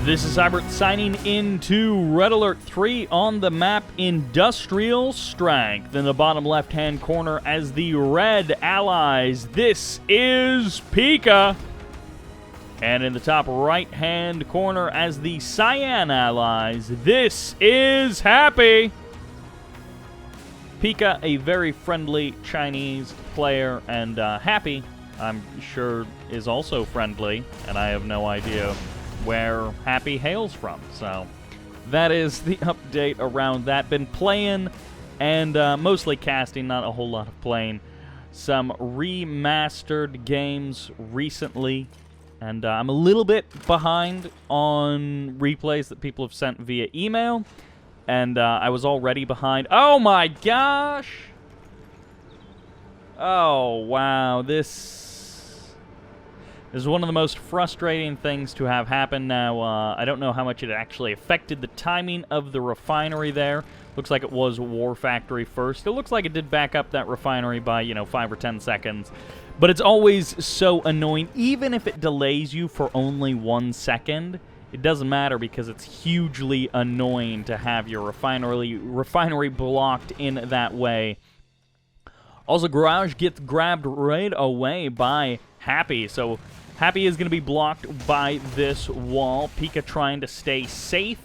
This is Sybert signing into Red Alert 3 on the map Industrial Strength. In the bottom left-hand corner as the red allies, this is PiKa. And in the top right-hand corner as the cyan allies, this is Happy. PiKa, a very friendly Chinese player, and Happy, I'm sure, is also friendly, and I have no idea where Happy hails from. So that is the update around that. Been playing and mostly casting, not a whole lot of playing. Some remastered games recently, and I'm a little bit behind on replays that people have sent via email, and I was already behind. Oh my gosh! Oh wow, this is one of the most frustrating things to have happen. Now, I don't know how much it actually affected the timing of the refinery there. Looks like it was War Factory first. It looks like it did back up that refinery by, 5 or 10 seconds. But it's always so annoying. Even if it delays you for only 1 second, it doesn't matter because it's hugely annoying to have your refinery blocked in that way. Also, Garage gets grabbed right away by Happy, so Happy is going to be blocked by this wall. PiKa trying to stay safe,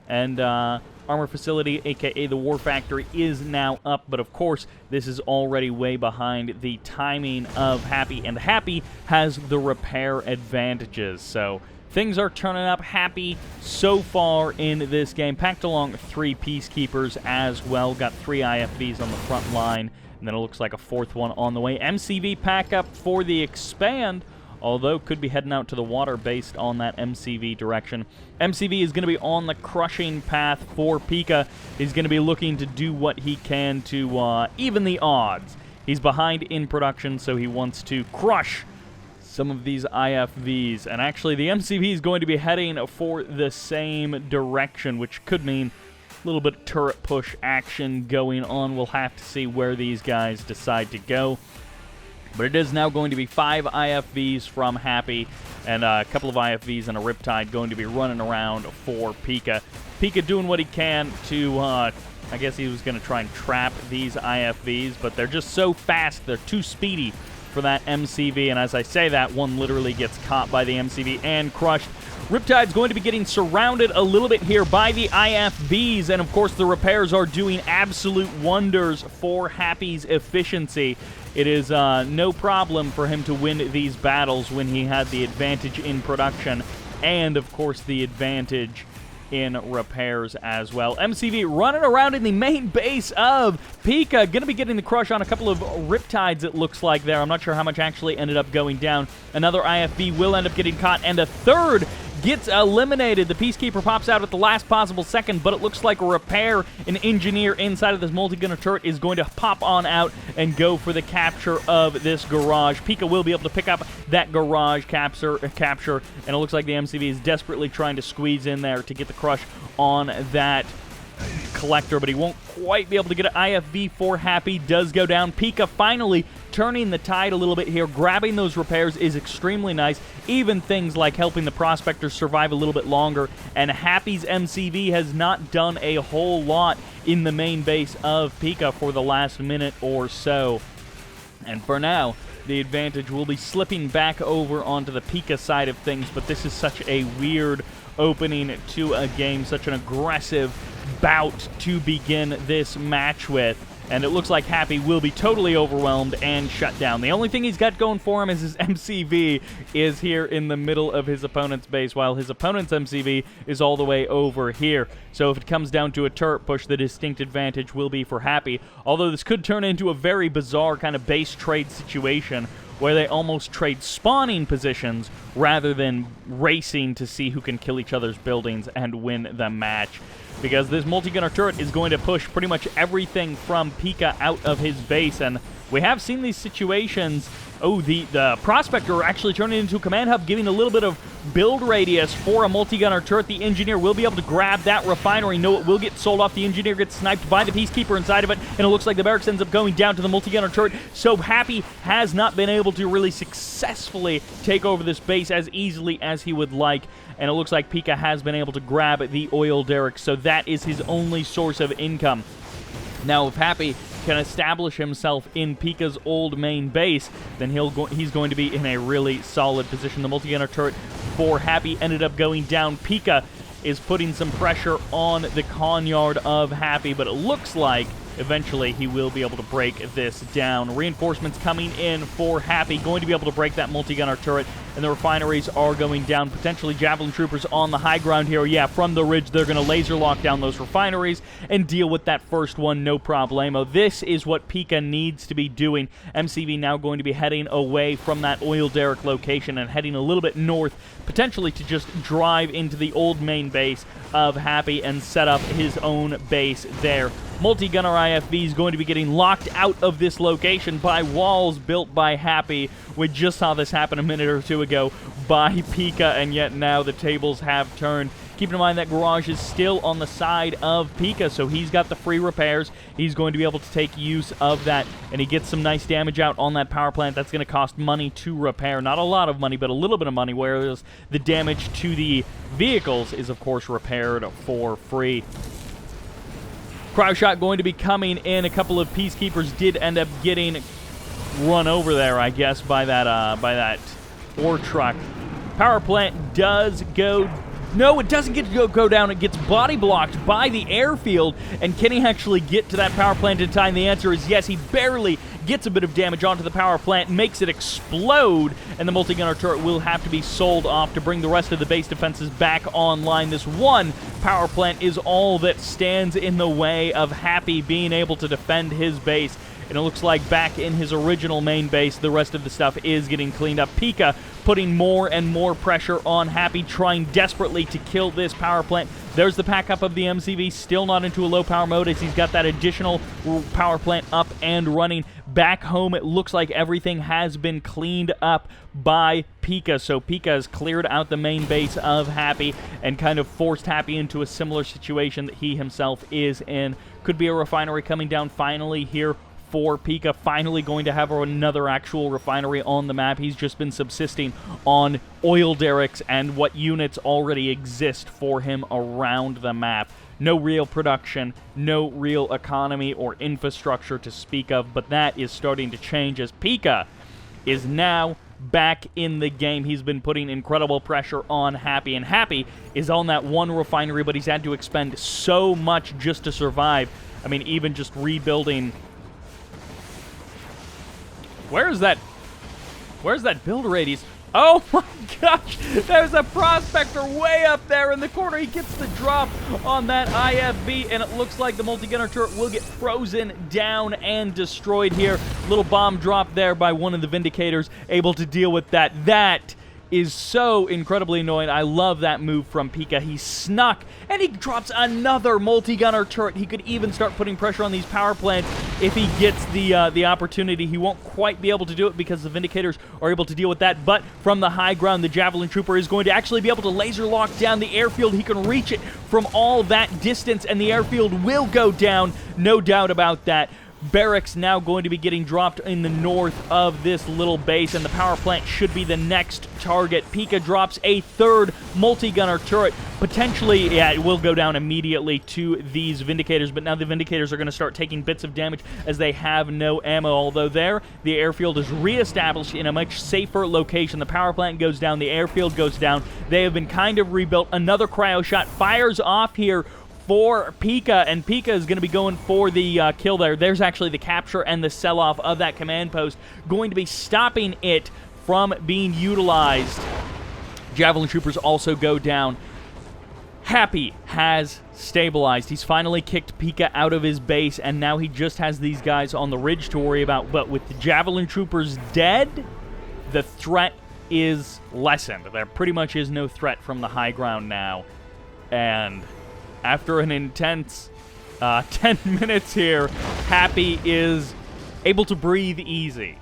and Armor Facility, a.k.a. the War Factory, is now up. But, of course, this is already way behind the timing of Happy, and Happy has the repair advantages. So things are turning up. Happy so far in this game. Packed along 3 Peacekeepers as well. Got 3 IFVs on the front line, and then it looks like a 4th one on the way. MCV pack up for the Expand, although could be heading out to the water based on that MCV direction. MCV is going to be on the crushing path for PiKa. He's going to be looking to do what he can to even the odds. He's behind in production, so he wants to crush some of these IFVs. And actually, the MCV is going to be heading for the same direction, which could mean a little bit of turret push action going on. We'll have to see where these guys decide to go. But it is now going to be 5 IFVs from Happy, and a couple of IFVs and a Riptide going to be running around for PiKa. PiKa doing what he can to, I guess he was going to try and trap these IFVs, but they're just so fast, they're too speedy for that MCV, and as I say that, one literally gets caught by the MCV and crushed. Riptide's going to be getting surrounded a little bit here by the IFVs, and of course the repairs are doing absolute wonders for Happy's efficiency. It is no problem for him to win these battles when he had the advantage in production and, of course, the advantage in repairs as well. MCV running around in the main base of PiKa. Going to be getting the crush on a couple of Riptides, it looks like there. I'm not sure how much actually ended up going down. Another IFV will end up getting caught, and a third gets eliminated. The Peacekeeper pops out at the last possible second, but it looks like a repair, an engineer inside of this multi-gunner turret is going to pop on out and go for the capture of this garage. PiKa will be able to pick up that garage capture, and it looks like the MCV is desperately trying to squeeze in there to get the crush on that collector, but he won't quite be able to get an IFV for Happy. Does go down. PiKa finally turning the tide a little bit here. Grabbing those repairs is extremely nice. Even things like helping the Prospectors survive a little bit longer. And Happy's MCV has not done a whole lot in the main base of PiKa for the last minute or so. And for now, the advantage will be slipping back over onto the PiKa side of things, but this is such a weird opening to a game, such an aggressive bout to begin this match with. And it looks like Happy will be totally overwhelmed and shut down. The only thing he's got going for him is his MCV is here in the middle of his opponent's base, while his opponent's MCV is all the way over here. So if it comes down to a turret push, the distinct advantage will be for Happy. Although this could turn into a very bizarre kind of base trade situation where they almost trade spawning positions rather than racing to see who can kill each other's buildings and win the match. Because this multi-gunner turret is going to push pretty much everything from PiKa out of his base, and we have seen these situations Oh, the Prospector actually turning into a command hub, giving a little bit of build radius for a multi-gunner turret. The Engineer will be able to grab that refinery. No, it will get sold off. The Engineer gets sniped by the Peacekeeper inside of it, and it looks like the barracks ends up going down to the multi-gunner turret. So Happy has not been able to really successfully take over this base as easily as he would like, and it looks like PiKa has been able to grab the oil derrick, so that is his only source of income. Now, if Happy can establish himself in PiKa's old main base, then he's going to be in a really solid position. The multi-gunner turret for Happy ended up going down. PiKa is putting some pressure on the con yard of Happy, but it looks like eventually he will be able to break this down. Reinforcements coming in for Happy, going to be able to break that multi-gunner turret, and the refineries are going down. Potentially Javelin troopers on the high ground here. Yeah, from the ridge, they're going to laser lock down those refineries and deal with that first one, no problemo. This is what PiKa needs to be doing. MCV now going to be heading away from that oil derrick location and heading a little bit north, potentially to just drive into the old main base of Happy and set up his own base there. Multi-gunner IFV is going to be getting locked out of this location by walls built by Happy. We just saw this happen a minute or two ago by PiKa, and yet now the tables have turned. Keep in mind that garage is still on the side of PiKa, so he's got the free repairs. He's going to be able to take use of that, and he gets some nice damage out on that power plant. That's going to cost money to repair. Not a lot of money, but a little bit of money, whereas the damage to the vehicles is, of course, repaired for free. Cryo shot going to be coming in. A couple of Peacekeepers did end up getting run over there, I guess, by that ore truck. Power plant does go... No, it doesn't get to go down. It gets body blocked by the airfield. And can he actually get to that power plant in time? The answer is yes. He barely gets a bit of damage onto the power plant, makes it explode, and the multi-gunner turret will have to be sold off to bring the rest of the base defenses back online. This one power plant is all that stands in the way of Happy being able to defend his base. And it looks like back in his original main base, the rest of the stuff is getting cleaned up. PiKa putting more and more pressure on Happy, trying desperately to kill this power plant. There's the pack up of the MCV, still not into a low power mode as he's got that additional power plant up and running. Back home, it looks like everything has been cleaned up by PiKa. So PiKa has cleared out the main base of Happy and kind of forced Happy into a similar situation that he himself is in. Could be a refinery coming down finally here for PiKa, finally going to have another actual refinery on the map. He's just been subsisting on oil derricks and what units already exist for him around the map. No real production, no real economy or infrastructure to speak of, but that is starting to change as PiKa is now back in the game. He's been putting incredible pressure on Happy, and Happy is on that one refinery, but he's had to expend so much just to survive. I mean, even just rebuilding... Where's that build radius? Oh my gosh! There's a Prospector way up there in the corner. He gets the drop on that IFV, and it looks like the multi-gunner turret will get frozen down and destroyed here. Little bomb drop there by one of the Vindicators, able to deal with that. That is so incredibly annoying. I love that move from PiKa. He snuck, and he drops another multi-gunner turret. He could even start putting pressure on these power plants if he gets the opportunity. He won't quite be able to do it because the Vindicators are able to deal with that, but from the high ground, the Javelin Trooper is going to actually be able to laser lock down the airfield. He can reach it from all that distance, and the airfield will go down, no doubt about that. Barracks now going to be getting dropped in the north of this little base, and the power plant should be the next target. PiKa drops a third multi-gunner turret. Potentially, yeah, it will go down immediately to these Vindicators, but now the Vindicators are going to start taking bits of damage as they have no ammo, although there, the airfield is reestablished in a much safer location. The power plant goes down, the airfield goes down. They have been kind of rebuilt. Another cryo shot fires off here for PiKa, and PiKa is going to be going for the kill there. There's actually the capture and the sell-off of that command post, going to be stopping it from being utilized. Javelin Troopers also go down. Happy has stabilized. He's finally kicked PiKa out of his base, and now he just has these guys on the ridge to worry about. But with the Javelin Troopers dead, the threat is lessened. There pretty much is no threat from the high ground now. And after an intense 10 minutes here, Happy is able to breathe easy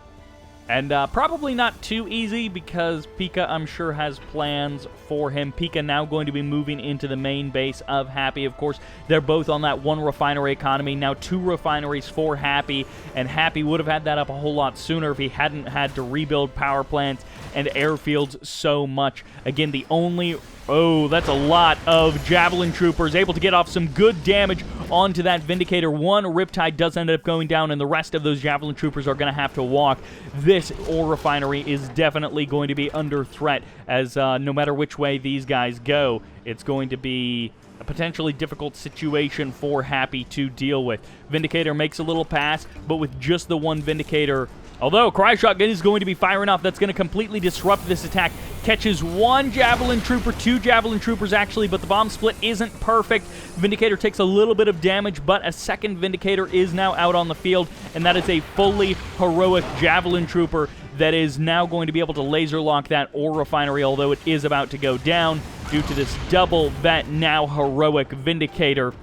And probably not too easy because PiKa, I'm sure, has plans for him. PiKa now going to be moving into the main base of Happy. Of course, they're both on that 1 refinery economy. Now 2 refineries for Happy, and Happy would have had that up a whole lot sooner if he hadn't had to rebuild power plants and airfields so much. Again, the only... Oh, that's a lot of Javelin Troopers able to get off some good damage onto that Vindicator. 1 Riptide does end up going down, and the rest of those Javelin Troopers are going to have to walk. This ore refinery is definitely going to be under threat, as no matter which way these guys go, it's going to be a potentially difficult situation for Happy to deal with. Vindicator makes a little pass, but with just the 1 Vindicator... Although Cryo Shotgun is going to be firing off, that's going to completely disrupt this attack. Catches 1 Javelin Trooper, 2 Javelin Troopers actually, but the bomb split isn't perfect. Vindicator takes a little bit of damage, but a second Vindicator is now out on the field, and that is a fully heroic Javelin Trooper that is now going to be able to laser lock that ore refinery, although it is about to go down due to this double vet now heroic Vindicator.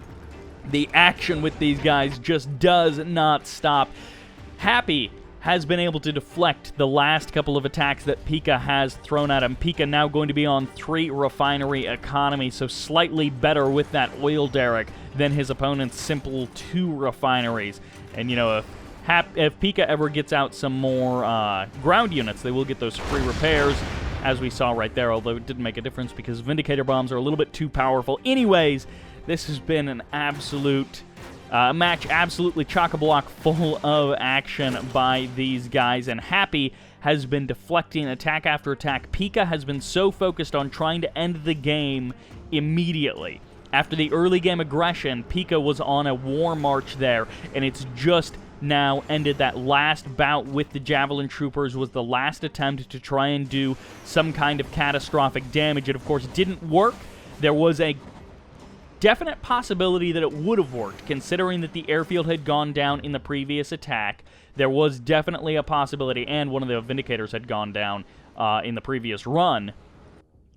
The action with these guys just does not stop. Happy has been able to deflect the last couple of attacks that PiKa has thrown at him. PiKa now going to be on 3 refinery economy, so slightly better with that oil derrick than his opponent's simple 2 refineries. And, you know, if PiKa ever gets out some more ground units, they will get those free repairs, as we saw right there, although it didn't make a difference because Vindicator bombs are a little bit too powerful. Anyways, this has been an absolute... match absolutely chock-a-block full of action by these guys, and Happy has been deflecting attack after attack. PiKa has been so focused on trying to end the game immediately. After the early game aggression, PiKa was on a war march there, and it's just now ended. That last bout with the Javelin Troopers was the last attempt to try and do some kind of catastrophic damage. It, of course, didn't work. There was a definite possibility that it would have worked, considering that the airfield had gone down in the previous attack. There was definitely a possibility, and one of the Vindicators had gone down in the previous run.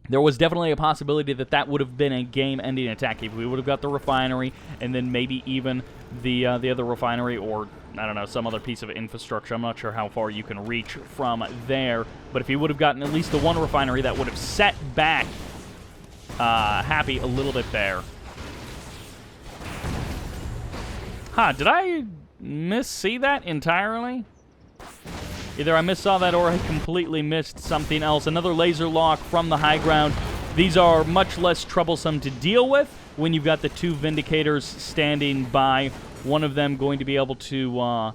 There was definitely a possibility that that would have been a game-ending attack if we would have got the refinery, and then maybe even the other refinery, or, I don't know, some other piece of infrastructure. I'm not sure how far you can reach from there, but if he would have gotten at least the 1 refinery, that would have set back Happy a little bit there. Huh, did I miss-see that entirely? Either I missaw that or I completely missed something else. Another laser lock from the high ground. These are much less troublesome to deal with when you've got the 2 Vindicators standing by. One of them going to be able to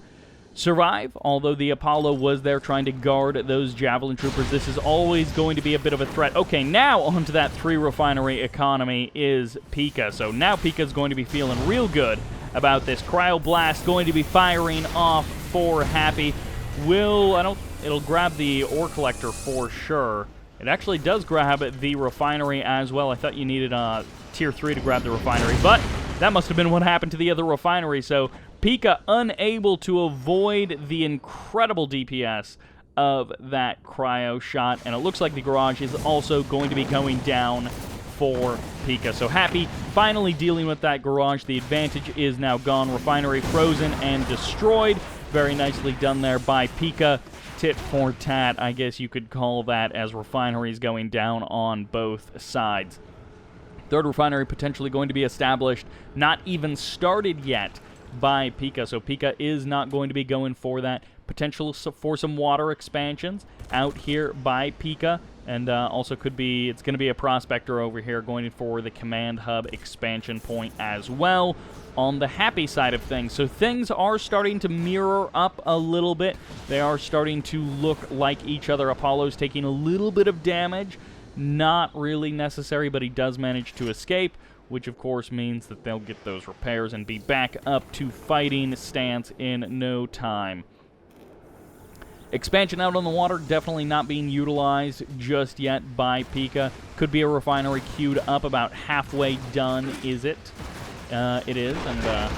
survive, although the Apollo was there trying to guard those Javelin Troopers. This is always going to be a bit of a threat. Okay, now onto that 3 refinery economy is PiKa. So now PiKa's going to be feeling real good about this. Cryo Blast going to be firing off for Happy. It'll grab the ore collector for sure. It actually does grab the refinery as well. I thought you needed tier 3 to grab the refinery, but that must have been what happened to the other refinery. So PiKa unable to avoid the incredible DPS of that cryo shot, and it looks like the garage is also going to be going down for PiKa. So Happy finally dealing with that garage. The advantage is now gone. Refinery frozen and destroyed. Very nicely done there by PiKa. Tit for tat, I guess you could call that, as refineries going down on both sides. 3rd refinery potentially going to be established, not even started yet by PiKa. So PiKa is not going to be going for that. Potential for some water expansions out here by PiKa. And also could be, it's going to be a prospector over here going for the command hub expansion point as well on the Happy side of things. So things are starting to mirror up a little bit. They are starting to look like each other. Apollo's taking a little bit of damage. Not really necessary, but he does manage to escape, which of course means that they'll get those repairs and be back up to fighting stance in no time. Expansion out on the water, definitely not being utilized just yet by PiKa. Could be a refinery queued up, about halfway done, is it? It is, and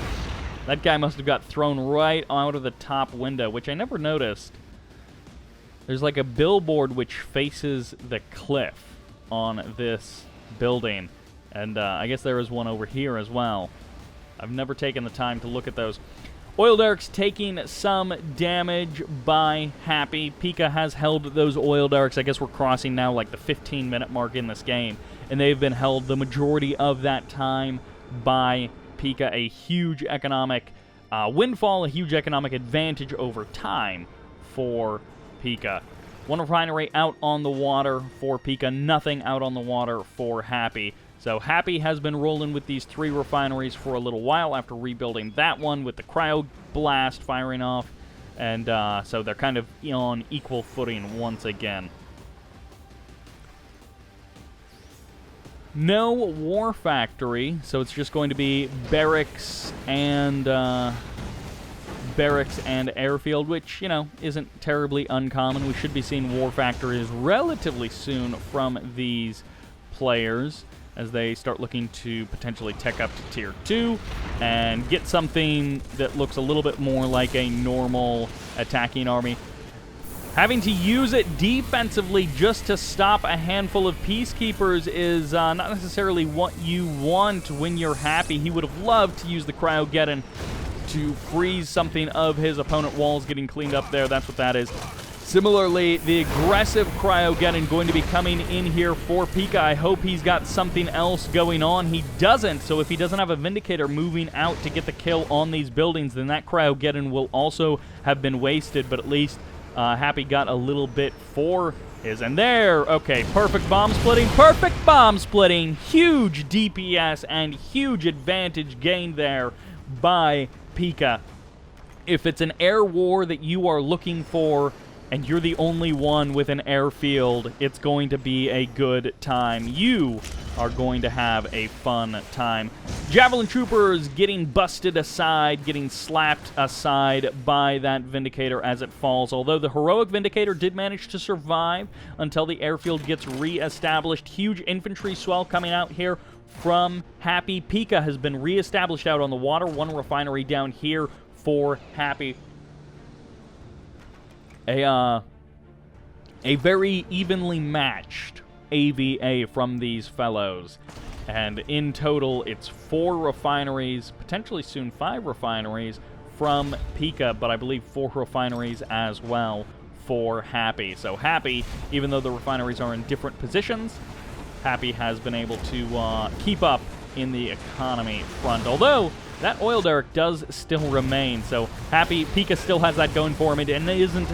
that guy must have got thrown right out of the top window, which I never noticed. There's like a billboard which faces the cliff on this building, and I guess there is one over here as well. I've never taken the time to look at those. Oil derricks taking some damage by Happy. PiKa has held those oil derricks. I guess we're crossing now like the 15-minute mark in this game, and they've been held the majority of that time by PiKa. A huge economic windfall, a huge economic advantage over time for PiKa. One refinery out on the water for PiKa, nothing out on the water for Happy. So Happy has been rolling with these 3 refineries for a little while after rebuilding that one with the cryo blast firing off. And so they're kind of on equal footing once again. No war factory, so it's just going to be barracks and airfield, which, you know, isn't terribly uncommon. We should be seeing war factories relatively soon from these players as they start looking to potentially tech up to Tier 2 and get something that looks a little bit more like a normal attacking army. Having to use it defensively just to stop a handful of peacekeepers is not necessarily what you want when you're Happy. He would have loved to use the Cryogeddon to freeze something of his opponent walls getting cleaned up there. That's what that is. Similarly, the aggressive Cryogeddon going to be coming in here for PiKa. I hope he's got something else going on. He doesn't, so if he doesn't have a Vindicator moving out to get the kill on these buildings, then that Cryogeddon will also have been wasted, but at least Happy got a little bit for his. And there, okay, perfect bomb splitting, huge DPS and huge advantage gained there by PiKa. If it's an air war that you are looking for, and you're the only one with an airfield, it's going to be a good time. You are going to have a fun time. Javelin troopers getting busted aside, getting slapped aside by that Vindicator as it falls. Although the heroic Vindicator did manage to survive until the airfield gets re-established. Huge infantry swell coming out here from Happy. PiKa has been re-established out on the water. One refinery down here for Happy. A very evenly matched AVA from these fellows. And in total, it's 4 refineries, potentially soon 5 refineries from PiKa, but I believe 4 refineries as well for Happy. So Happy, even though the refineries are in different positions, Happy has been able to keep up in the economy front. Although that oil derrick does still remain, so PiKa still has that going for him, and it isn't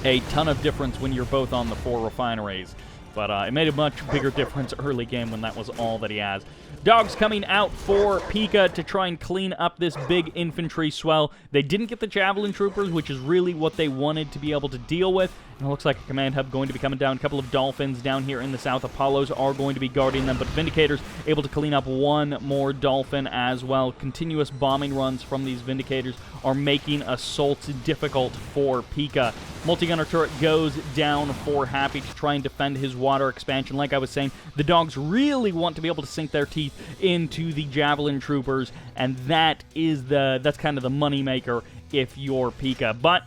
a ton of difference when you're both on the 4 refineries. But it made a much bigger difference early game when that was all that he has. Dogs coming out for PiKa to try and clean up this big infantry swell. They didn't get the Javelin troopers, which is really what they wanted to be able to deal with. And it looks like a command hub going to be coming down. A couple of Dolphins down here in the south. Apollos are going to be guarding them, but Vindicators able to clean up 1 more Dolphin as well. Continuous bombing runs from these Vindicators are making assaults difficult for PiKa. Multi-gunner turret goes down for Happy to try and defend his water expansion. Like I was saying, the Dogs really want to be able to sink their teeth into the Javelin troopers, and that's kind of the moneymaker if you're PiKa. But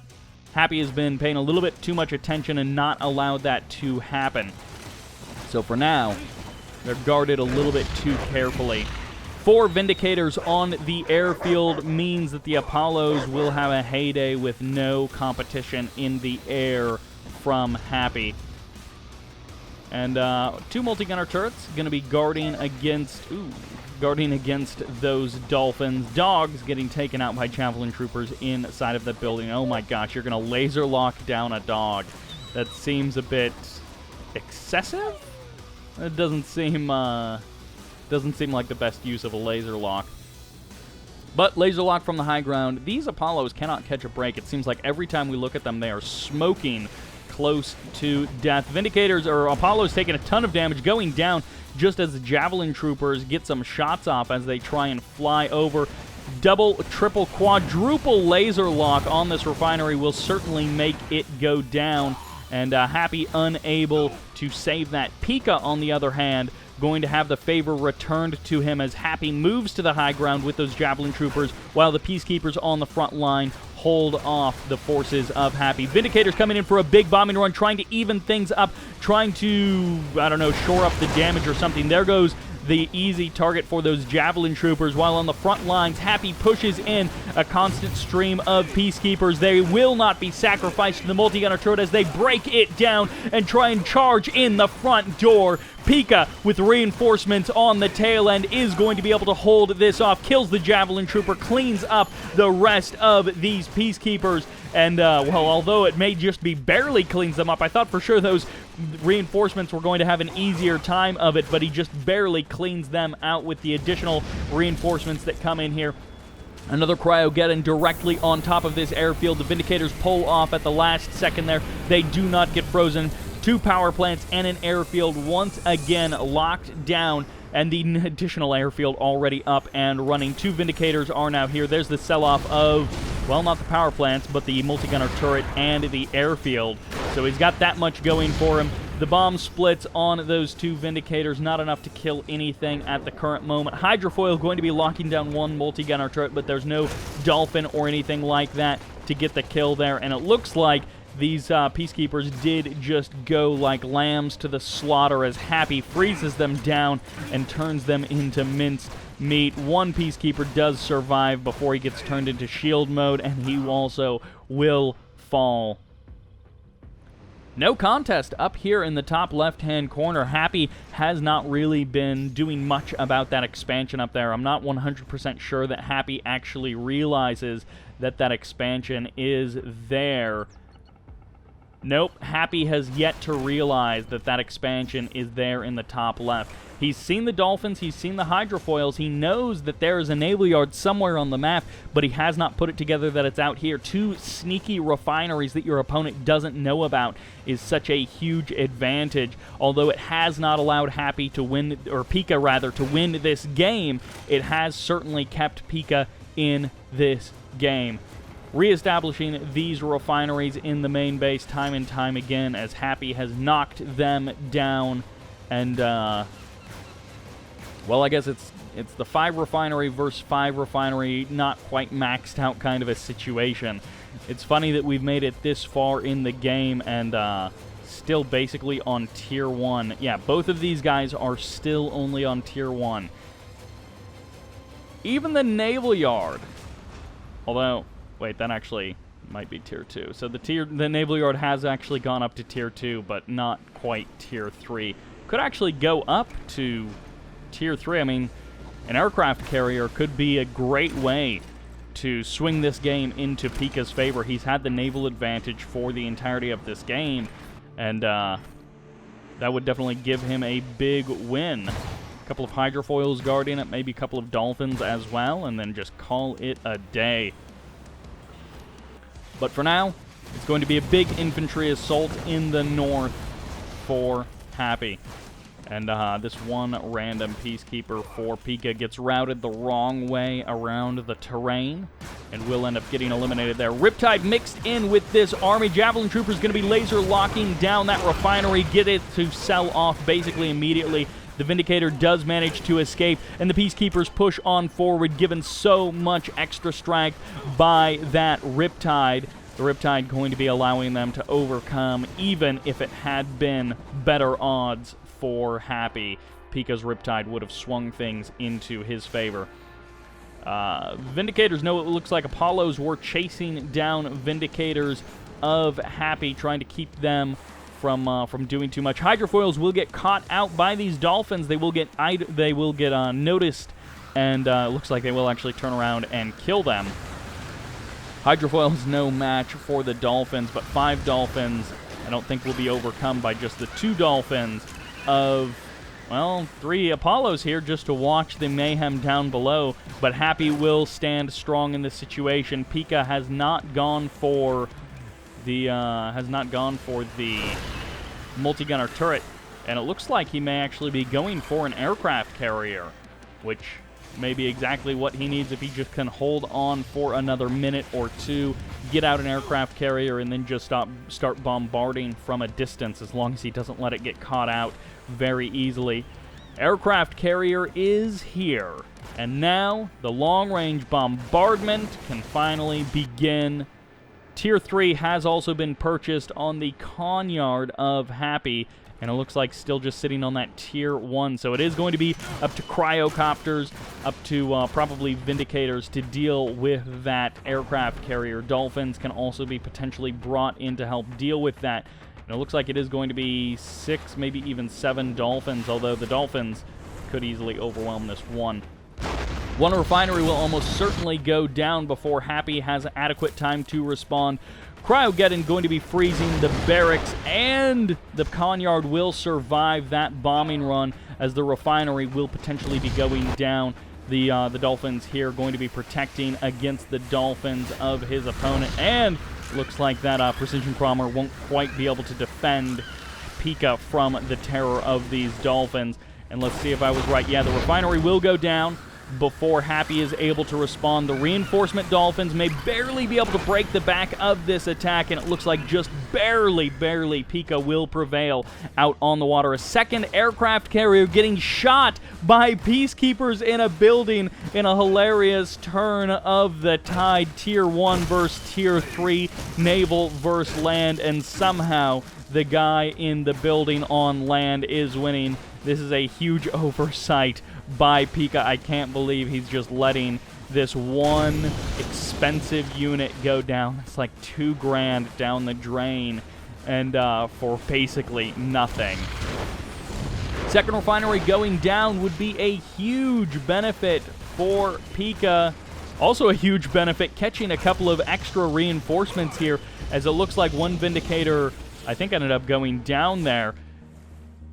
Happy has been paying a little bit too much attention and not allowed that to happen. So for now, they're guarded a little bit too carefully. 4 Vindicators on the airfield means that the Apollos will have a heyday with no competition in the air from Happy. And 2 multi-gunner turrets going to be guarding against those Dolphins. Dogs getting taken out by Javelin troopers inside of the building. Oh my gosh, you're going to laser lock down a dog. That seems a bit excessive? It doesn't seem like the best use of a laser lock. But laser lock from the high ground. These Apollos cannot catch a break. It seems like every time we look at them, they are smoking close to death. Vindicators or Apollos taking a ton of damage, going down just as the Javelin troopers get some shots off as they try and fly over. Double, triple, quadruple laser lock on this refinery will certainly make it go down. And Happy unable to save that. PiKa, on the other hand, going to have the favor returned to him as Happy moves to the high ground with those Javelin troopers, while the Peacekeepers on the front line hold off the forces of Happy. Vindicators coming in for a big bombing run, trying to even things up, trying to, I don't know, shore up the damage or something. There goes the easy target for those Javelin troopers, while on the front lines, Happy pushes in a constant stream of Peacekeepers. They will not be sacrificed to the multi-gunner turret as they break it down and try and charge in the front door. PiKa, with reinforcements on the tail end, is going to be able to hold this off, kills the Javelin trooper, cleans up the rest of these Peacekeepers, and, well, although it may just be barely cleans them up, I thought for sure those reinforcements were going to have an easier time of it, but he just barely cleans them out with the additional reinforcements that come in here. Another Cryogeddon directly on top of this airfield. The Vindicators pull off at the last second there. They do not get frozen. 2 power plants and an airfield once again locked down, and the additional airfield already up and running. 2 Vindicators are now here. There's the sell-off of, well, not the power plants, but the multi-gunner turret and the airfield. So he's got that much going for him. The bomb splits on those 2 Vindicators, not enough to kill anything at the current moment. Hydrofoil going to be locking down 1 multi-gunner turret, but there's no Dolphin or anything like that to get the kill there, and it looks like these Peacekeepers did just go like lambs to the slaughter as Happy freezes them down and turns them into minced meat. 1 Peacekeeper does survive before he gets turned into shield mode, and he also will fall. No contest up here in the top left-hand corner. Happy has not really been doing much about that expansion up there. I'm not 100% sure that Happy actually realizes that that expansion is there. Nope, Happy has yet to realize that that expansion is there in the top left. He's seen the Dolphins, he's seen the Hydrofoils, he knows that there is a naval yard somewhere on the map, but he has not put it together that it's out here. 2 sneaky refineries that your opponent doesn't know about is such a huge advantage. Although it has not allowed Happy to win, or PiKa rather, to win this game, it has certainly kept PiKa in this game. Reestablishing these refineries in the main base time and time again as Happy has knocked them down. And, well, I guess it's the 5 refinery versus 5 refinery, not quite maxed out kind of a situation. It's funny that we've made it this far in the game and still basically on Tier 1. Yeah, both of these guys are still only on Tier 1. Even the naval yard, although... Wait, that actually might be Tier 2. So the naval yard has actually gone up to Tier 2, but not quite Tier 3. Could actually go up to Tier 3. I mean, an aircraft carrier could be a great way to swing this game into PiKa's favor. He's had the naval advantage for the entirety of this game, and that would definitely give him a big win. A couple of Hydrofoils guarding it, maybe a couple of Dolphins as well, and then just call it a day. But for now, it's going to be a big infantry assault in the north for Happy. And this one random Peacekeeper for PiKa gets routed the wrong way around the terrain and will end up getting eliminated there. Riptide mixed in with this army. Javelin Trooper is going to be laser locking down that refinery, get it to sell off basically immediately. The Vindicator does manage to escape, and the Peacekeepers push on forward, given so much extra strength by that Riptide. The Riptide going to be allowing them to overcome, even if it had been better odds for Happy. PiKa's Riptide would have swung things into his favor. Vindicators know it looks like Apollos were chasing down Vindicators of Happy, trying to keep them from doing too much. Hydrofoils will get caught out by these Dolphins. They will get noticed, and looks like they will actually turn around and kill them. Hydrofoil is no match for the Dolphins, but 5 Dolphins I don't think will be overcome by just the 2 Dolphins of, well, 3 Apollos here just to watch the mayhem down below. But Happy will stand strong in this situation. PiKa has not gone for the multi-gunner turret, and it looks like he may actually be going for an aircraft carrier, which may be exactly what he needs if he just can hold on for another minute or 2, get out an aircraft carrier, and then just start bombarding from a distance, as long as he doesn't let it get caught out very easily. Aircraft carrier is here, and now the long-range bombardment can finally begin. Tier 3 has also been purchased on the Con Yard of Happy, And it looks like still just sitting on that tier 1. So it is going to be up to cryocopters, up to probably Vindicators to deal with that aircraft carrier. Dolphins can also be potentially brought in to help deal with that. And it looks like it is going to be 6, maybe even 7 Dolphins, although the Dolphins could easily overwhelm this one. One refinery will almost certainly go down before Happy has adequate time to respond. Cryogeddon going to be freezing the barracks, and the Conyard will survive that bombing run as the refinery will potentially be going down. The Dolphins here going to be protecting against the Dolphins of his opponent, and looks like that precision bomber won't quite be able to defend PiKa from the terror of these Dolphins. And let's see if I was right. Yeah, the refinery will go down before Happy is able to respond. The reinforcement Dolphins may barely be able to break the back of this attack, and it looks like just barely PiKa will prevail out on the water. A second aircraft carrier getting shot by peacekeepers in a building in a hilarious turn of the tide. Tier 1 versus Tier 3, naval versus land, and somehow the guy in the building on land is winning. This is a huge oversight by PiKa. I can't believe he's just letting this one expensive unit go down. It's like $2,000 down the drain, and for basically nothing. Second refinery going down would be a huge benefit for PiKa. Also a huge benefit catching a couple of extra reinforcements here, as it looks like one Vindicator, I think, ended up going down there.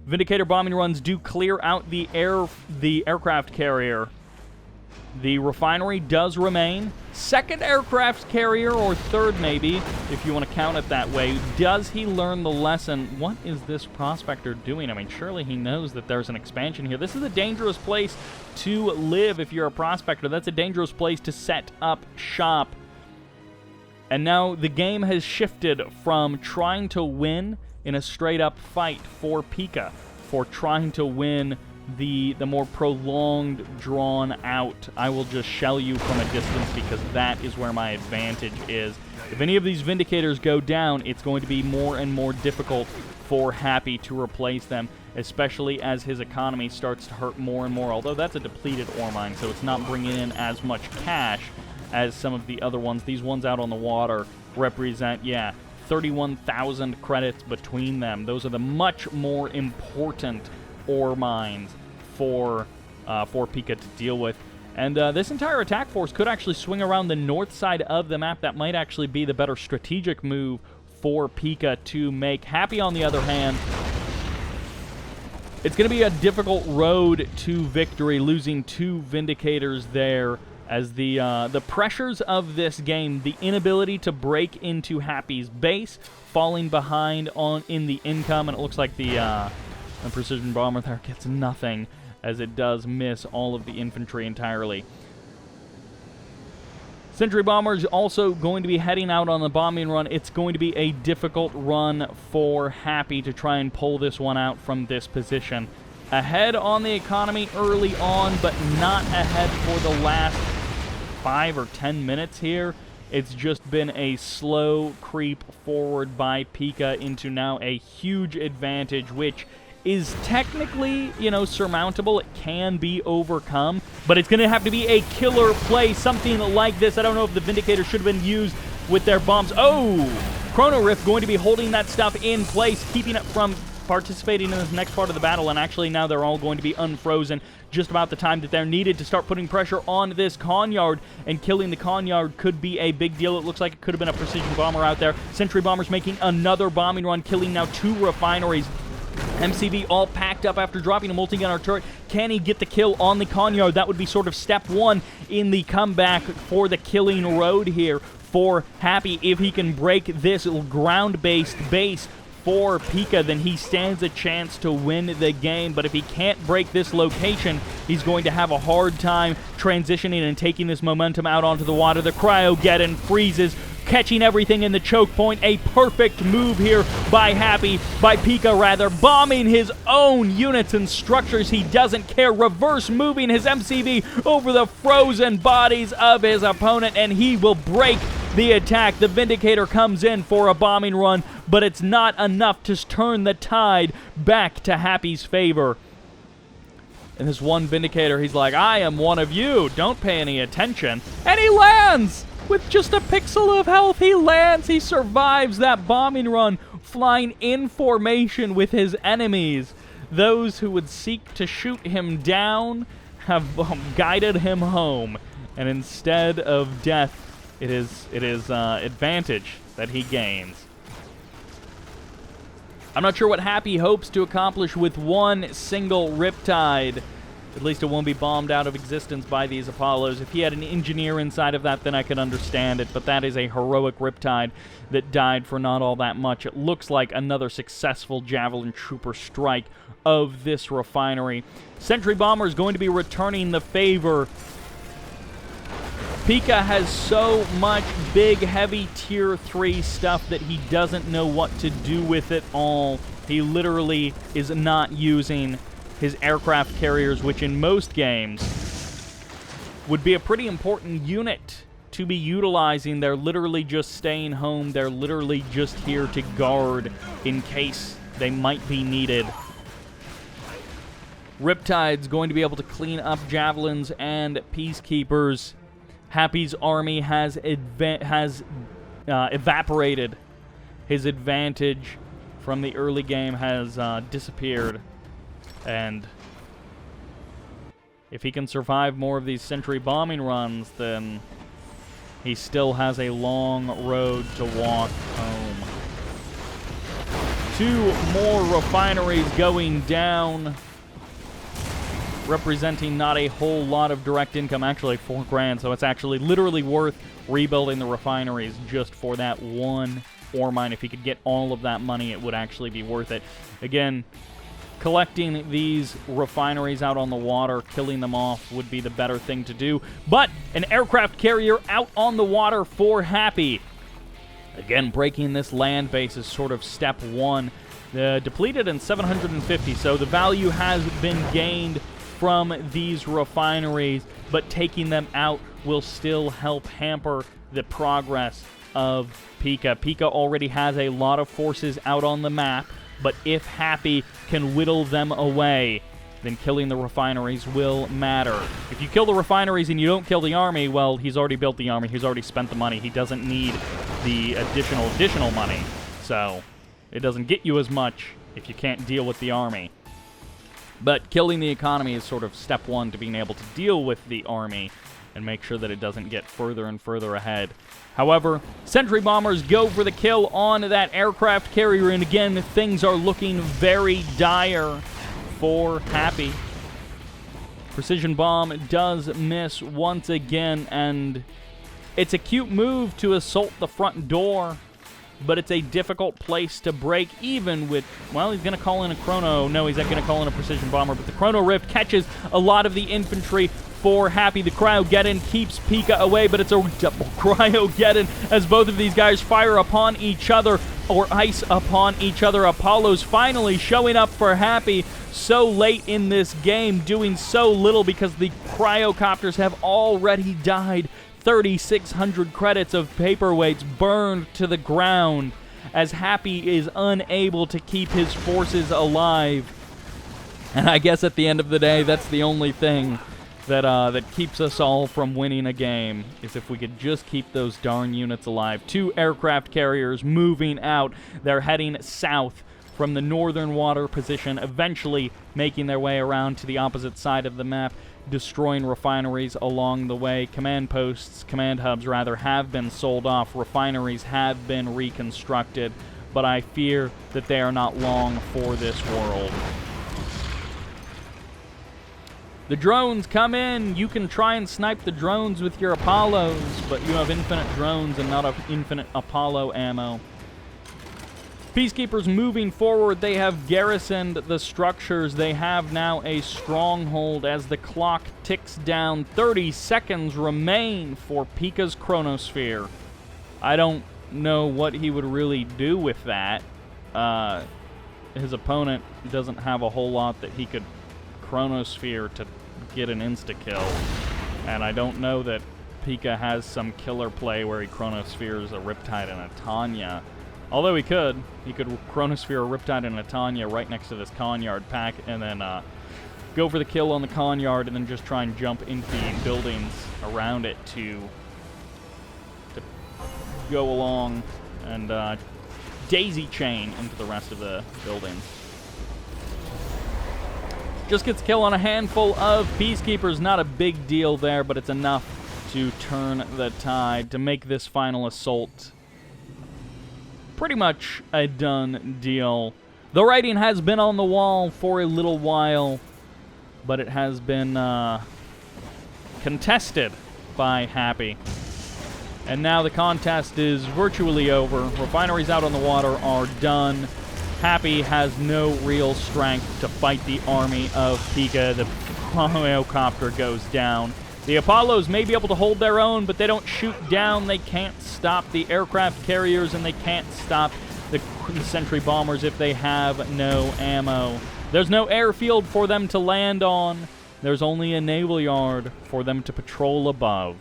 Vindicator bombing runs do clear out the aircraft carrier. The refinery does remain. Second aircraft carrier, or third maybe, if you want to count it that way. Does he learn the lesson? What is this prospector doing? I mean, surely he knows that there's an expansion here. This is a dangerous place to live if you're a prospector. That's a dangerous place to set up shop. And now the game has shifted from trying to win in a straight-up fight for PiKa, for trying to win the more prolonged, drawn-out, I will just shell you from a distance because that is where my advantage is. If any of these Vindicators go down, it's going to be more and more difficult for Happy to replace them, especially as his economy starts to hurt more and more, although that's a depleted ore mine, so it's not bringing in as much cash as some of the other ones. These ones out on the water represent, 31,000 credits between them. Those are the much more important ore mines for PiKa to deal with. And this entire attack force could actually swing around the north side of the map. That might actually be the better strategic move for PiKa to make. Happy, on the other hand, it's going to be a difficult road to victory, losing 2 Vindicators there, as the pressures of this game, the inability to break into Happy's base, falling behind in the income, and it looks like the precision bomber there gets nothing, as it does miss all of the infantry entirely. Sentry bombers also going to be heading out on the bombing run. It's going to be a difficult run for Happy to try and pull this one out from this position. Ahead on the economy early on, but not ahead for the last 5 or 10 minutes here. It's just been a slow creep forward by PiKa into now a huge advantage, which is technically, surmountable. It can be overcome, but it's going to have to be a killer play, something like this. I don't know if the Vindicator should have been used with their bombs. Oh! Chrono Rift going to be holding that stuff in place, keeping it from participating in this next part of the battle, and actually now they're all going to be unfrozen just about the time that they're needed to start putting pressure on this Conyard, and killing the Conyard could be a big deal. It looks like it could have been a precision bomber out there. Sentry bombers making another bombing run, killing now 2 refineries. MCV all packed up after dropping a multi-gunner turret. Can he get the kill on the Conyard? That would be sort of step 1 in the comeback for the killing road here for Happy. If he can break this ground-based base for PiKa, then he stands a chance to win the game. But if he can't break this location, he's going to have a hard time transitioning and taking this momentum out onto the water. The Cryogeddon freezes, catching everything in the choke point. A perfect move here by PiKa, bombing his own units and structures. He doesn't care, reverse moving his MCV over the frozen bodies of his opponent, and he will break the attack. The Vindicator comes in for a bombing run, but it's not enough to turn the tide back to Happy's favor. And this one Vindicator, he's like, I am one of you. Don't pay any attention. And he lands! With just a pixel of health, he lands. He survives that bombing run, flying in formation with his enemies. Those who would seek to shoot him down have guided him home. And instead of death, it is advantage that he gains. I'm not sure what Happy hopes to accomplish with one single Riptide. At least it won't be bombed out of existence by these Apollos. If he had an engineer inside of that, then I could understand it. But that is a heroic Riptide that died for not all that much. It looks like another successful Javelin Trooper strike of this refinery. Sentry Bomber is going to be returning the favor. PiKa has so much big, heavy Tier 3 stuff that he doesn't know what to do with it all. He literally is not using his aircraft carriers, which in most games would be a pretty important unit to be utilizing. They're literally just staying home. They're literally just here to guard in case they might be needed. Riptide's going to be able to clean up Javelins and Peacekeepers. Happy's army has evaporated. His advantage from the early game has disappeared. And if he can survive more of these sentry bombing runs, then he still has a long road to walk home. 2 more refineries going down, representing not a whole lot of direct income, actually $4 grand, so it's actually literally worth rebuilding the refineries just for that one ore mine. If he could get all of that money, it would actually be worth it. Again, collecting these refineries out on the water, killing them off, would be the better thing to do. But an aircraft carrier out on the water for Happy. Again, breaking this land base is sort of step 1. Depleted in 750, so the value has been gained from these refineries, but taking them out will still help hamper the progress of PiKa. PiKa already has a lot of forces out on the map, but if Happy can whittle them away, then killing the refineries will matter. If you kill the refineries and you don't kill the army, well, he's already built the army, he's already spent the money, he doesn't need the additional money, so it doesn't get you as much if you can't deal with the army. But killing the economy is sort of step 1 to being able to deal with the army and make sure that it doesn't get further and further ahead. However, sentry bombers go for the kill on that aircraft carrier, and again, things are looking very dire for Happy. Precision bomb does miss once again, and it's a cute move to assault the front door, but it's a difficult place to break, even with, well, he's going to call in a chrono. No, he's not going to call in a precision bomber, but the chrono rift catches a lot of the infantry for Happy. The Cryogeddon keeps PiKa away, but it's a double Cryogeddon as both of these guys fire upon each other, or ice upon each other. Apollo's finally showing up for Happy so late in this game, doing so little because the cryocopters have already died. 3,600 credits of paperweights burned to the ground as Happy is unable to keep his forces alive. And I guess at the end of the day, that's the only thing that keeps us all from winning a game, is if we could just keep those darn units alive. 2 aircraft carriers moving out. They're heading south from the northern water position, eventually making their way around to the opposite side of the map, destroying refineries along the way. Command hubs rather, have been sold off. Refineries have been reconstructed, but I fear that they are not long for this world. The drones come in. You can try and snipe the drones with your Apollos, but you have infinite drones and not infinite Apollo ammo. Peacekeepers moving forward. They have garrisoned the structures. They have now a stronghold as the clock ticks down. 30 seconds remain for PiKa's chronosphere. I don't know what he would really do with that. His opponent doesn't have a whole lot that he could chronosphere to get an insta-kill. And I don't know that PiKa has some killer play where he Chronospheres a Riptide and a Tanya. Although he could Chronosphere a Riptide and a Tanya right next to this Conyard pack, and then go for the kill on the Conyard, and then just try and jump into the buildings around it to go along and daisy chain into the rest of the buildings. Just gets kill on a handful of Peacekeepers. Not a big deal there, but it's enough to turn the tide, to make this final assault pretty much a done deal. The writing has been on the wall for a little while, but it has been contested by Happy. And now the contest is virtually over. Refineries out on the water are done. Happy has no real strength to fight the army of PiKa. The Copter goes down. The Apollos may be able to hold their own, but they don't shoot down. They can't stop the aircraft carriers, and they can't stop the sentry bombers if they have no ammo. There's no airfield for them to land on. There's only a naval yard for them to patrol above.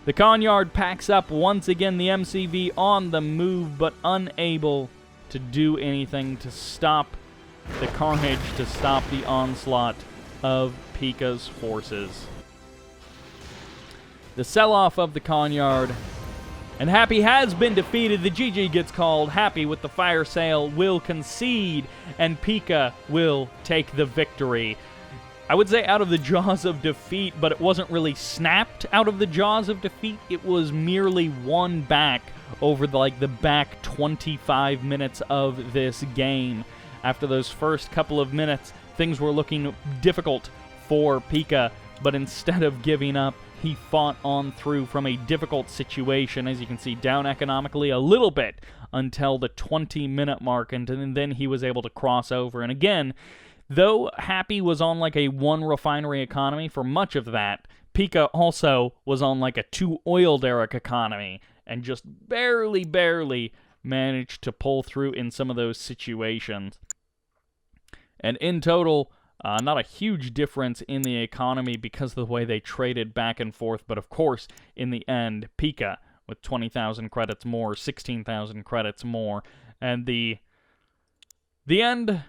The Conyard packs up once again, the MCV on the move, but unable to do anything to stop the carnage, to stop the onslaught of PiKa's forces. The sell-off of the Conyard, and Happy has been defeated. The GG gets called. Happy with the fire sale will concede, and PiKa will take the victory. I would say out of the jaws of defeat, but it wasn't really snapped out of the jaws of defeat. It was merely won back over the back 25 minutes of this game. After those first couple of minutes, things were looking difficult for PiKa, but instead of giving up, he fought on through from a difficult situation, as you can see, down economically a little bit until the 20-minute mark, and then he was able to cross over. And again, though Happy was on a 1 refinery economy for much of that, PiKa also was on a 2 oil derrick economy, and just barely managed to pull through in some of those situations. And in total, not a huge difference in the economy because of the way they traded back and forth, but of course, in the end, PiKa with 20,000 credits more, 16,000 credits more, and the end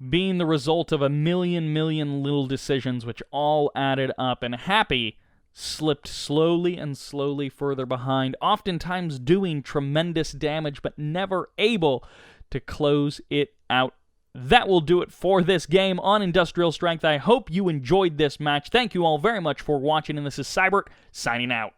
being the result of a million little decisions which all added up, and Happy slipped slowly further behind, oftentimes doing tremendous damage, but never able to close it out. That will do it for this game on Industrial Strength. I hope you enjoyed this match. Thank you all very much for watching, and this is Sybert, signing out.